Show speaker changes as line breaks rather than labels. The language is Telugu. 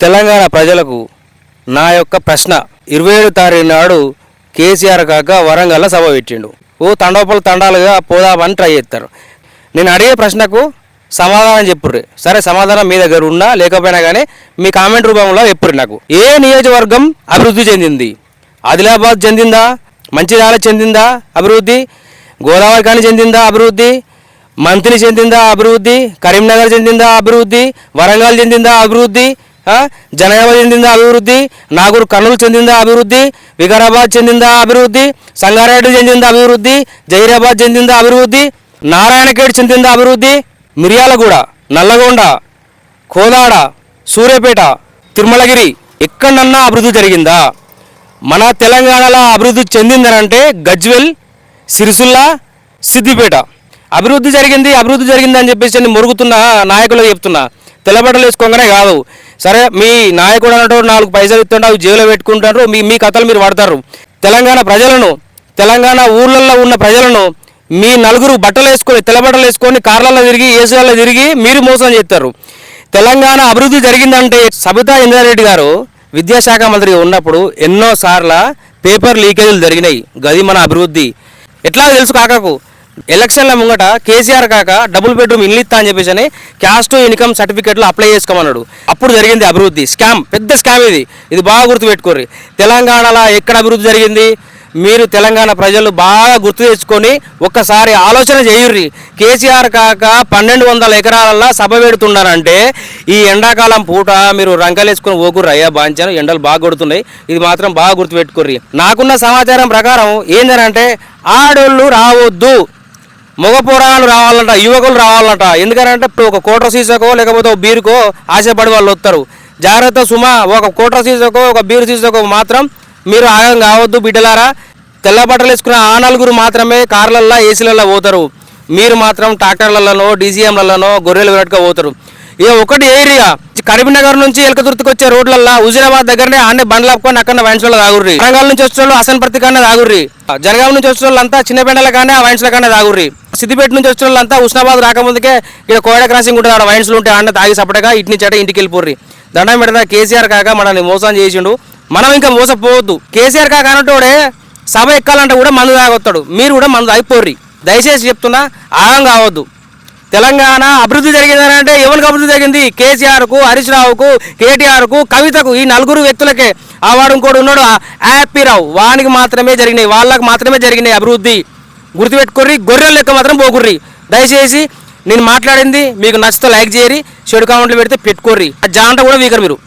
తెలంగాణ ప్రజలకు నా యొక్క ప్రశ్న 27 తారీఖు నాడు కేసీఆర్ కాక వరంగల్లో సభ పెట్టిండు. తండోపలు తండాలుగా పోదామని ట్రై చేస్తారు. నేను అడిగే ప్రశ్నకు సమాధానం చెప్పుర్రి. సరే, సమాధానం మీ దగ్గర ఉన్నా లేకపోయినా కానీ మీ కామెంట్ రూపంలో చెప్పుర్రి. నాకు ఏ నియోజకవర్గం అభివృద్ధి చెందింది? ఆదిలాబాద్ చెందిందా? మంచిర్యాల చెందిందా అభివృద్ధి? గోదావరి కానీ చెందిందా అభివృద్ధి? మంత్రి చెందిందా అభివృద్ధి? కరీంనగర్ చెందిందా అభివృద్ధి? వరంగల్ చెందిందా అభివృద్ధి? జనగామ చెందిందా అభివృద్ధి? నాగూర్ కర్నూలు చెందిందా అభివృద్ధి? వికారాబాద్ చెందిందా అభివృద్ధి? సంగారెడ్డి చెందిందా అభివృద్ధి? జైరాబాద్ చెందిందా అభివృద్ధి? నారాయణఖేడ్ చెందిందా అభివృద్ధి? మిర్యాలగూడ, నల్లగొండ, కోదాడ, సూర్యాపేట, తిరుమలగిరి ఎక్కడన్నా అభివృద్ధి జరిగిందా? మన తెలంగాణలో అభివృద్ధి చెందిందనంటే గజ్వెల్, సిరిసిల్ల, సిద్దిపేట అభివృద్ధి జరిగింది అని చెప్పేసి నేను మొరుగుతున్న నాయకులకు చెప్తున్నా. తెల్లబట్టలు వేసుకోగానే కాదు. సరే, మీ నాయకుడు అన్నట్టు 4 పైసలు ఇస్తుంటే అవి జేబులో పెట్టుకుంటారు. మీ కథలు మీరు పడతారు. తెలంగాణ ప్రజలను, తెలంగాణ ఊర్లలో ఉన్న ప్రజలను మీ నలుగురు బట్టలు వేసుకొని, తెల్లబట్టలు వేసుకొని కార్లలో తిరిగి, ఏసీలలో తిరిగి మీరు మోసం చేస్తారు. తెలంగాణ అభివృద్ధి జరిగిందంటే సబితా ఇంద్రారెడ్డి గారు విద్యాశాఖ మంత్రిగా ఉన్నప్పుడు ఎన్నోసార్ల పేపర్ లీకేజీలు జరిగినాయి. గది మన అభివృద్ధి. ఎట్లా తెలుసు కాకకు? ఎలక్షన్ల ముంగట కేసీఆర్ కాక డబుల్ బెడ్రూమ్ ఇల్లు ఇస్తా అని చెప్పేసి క్యాస్ట్ ఇన్కమ్ సర్టిఫికేట్లు అప్లై చేసుకోమన్నాడు. అప్పుడు జరిగింది అభివృద్ధి. స్కామ్, పెద్ద స్కామ్ ఇది బాగా గుర్తుపెట్టుకోర్రి. తెలంగాణలో ఎక్కడ అభివృద్ధి జరిగింది? మీరు తెలంగాణ ప్రజలు బాగా గుర్తు తెచ్చుకొని ఒక్కసారి ఆలోచన చేయుర్రి. కేసీఆర్ కాక 1200 ఎకరాలలో సభ పెడుతున్నారంటే ఈ ఎండాకాలం పూట మీరు రంకలేసుకొని ఓకుర్రు. అయ్యా బాంచాను, ఎండలు బాగా కొడుతున్నాయి. ఇది మాత్రం బాగా గుర్తుపెట్టుకోర్రి. నాకున్న సమాచారం ప్రకారం ఏంటంటే ఆడోళ్ళు రావద్దు, మగ పోరాలు రావాలంట, యువకులు రావాలంట. ఎందుకంటే ఒక కోట్ర సీసాకో లేకపోతే ఒక బీరుకో ఆశపడి వాళ్ళు వస్తారు. జాగ్రత్త సుమా, ఒక కోట్ర సీసాకో ఒక బీరు సీసాకో మాత్రం మీరు ఆగం కావద్దు బిడ్డలారా. తెల్ల బట్టలు వేసుకున్న ఆ నలుగురు మాత్రమే కార్లల్లో, ఏసీలలో పోతారు. మీరు మాత్రం ట్రాక్టర్లలోనో డీసీఎంలలోనో గొర్రెలు వెనక పోతారు. ఇక ఒకటి ఏరియా కరీంనగర్ నుంచి ఎలకతుర్తికి వచ్చే రోడ్లల్లో హుజూరాబాద్ దగ్గరనే ఆనే బండ్లు ఆపుకొని అక్కడ వైన్స్లో తాగుర్రి. వరంగల్ నుంచి వచ్చే వాళ్ళు హసన్పర్తి కన్నా తాగుర్రి. జనగామ నుంచి వచ్చే వాళ్ళంతా చిన్నపెండల కానీ ఆ వైన్స్ల కన్నా తాగుర్రి. సిద్దిపేట నుంచి వచ్చే వాళ్ళంతా హుస్నాబాద్ రాకముందుకే ఇక్కడ కోయడ క్రాసింగ్ ఉంటుంది, ఆడ వైన్స్లు ఉంటే ఆడ తాగి సపడగా ఇటు నుంచి అంటే ఇంటికి వెళ్ళిపోర్రి. దండం పెడతా. కేసీఆర్ కాక మనల్ని మోసం చేసిండు, మనం ఇంకా మోసపోవద్దు. కేసీఆర్ కాక అన్నట్టోడే సభ ఎక్కాలంటే కూడా మందు తాగొస్తాడు. మీరు కూడా మందు తాగిపోర్రి. దయచేసి చెప్తున్నా, ఆగం కావద్దు. తెలంగాణ అభివృద్ధి జరిగిందనంటే ఎవరికి అభివృద్ధి జరిగింది? కేసీఆర్కు, హరీష్ రావుకు, కేటీఆర్కు, కవితకు, ఈ నలుగురు వ్యక్తులకే. ఆ వాడు ఇంకోటి ఉన్నాడు హ్యాపీ రావు, వానికి మాత్రమే జరిగినాయి, వాళ్ళకు మాత్రమే జరిగినాయి అభివృద్ధి. గుర్తుపెట్టుకుర్రి. గొర్రెల లెక్క మాత్రం పోకుర్రి. దయచేసి నేను మాట్లాడింది మీకు నచ్చితే లైక్ చేయరి, షెడ్ కామెంట్లు పెడితే పెట్టుకోర్రి. ఆ జాంట కూడా వీకరు మీరు.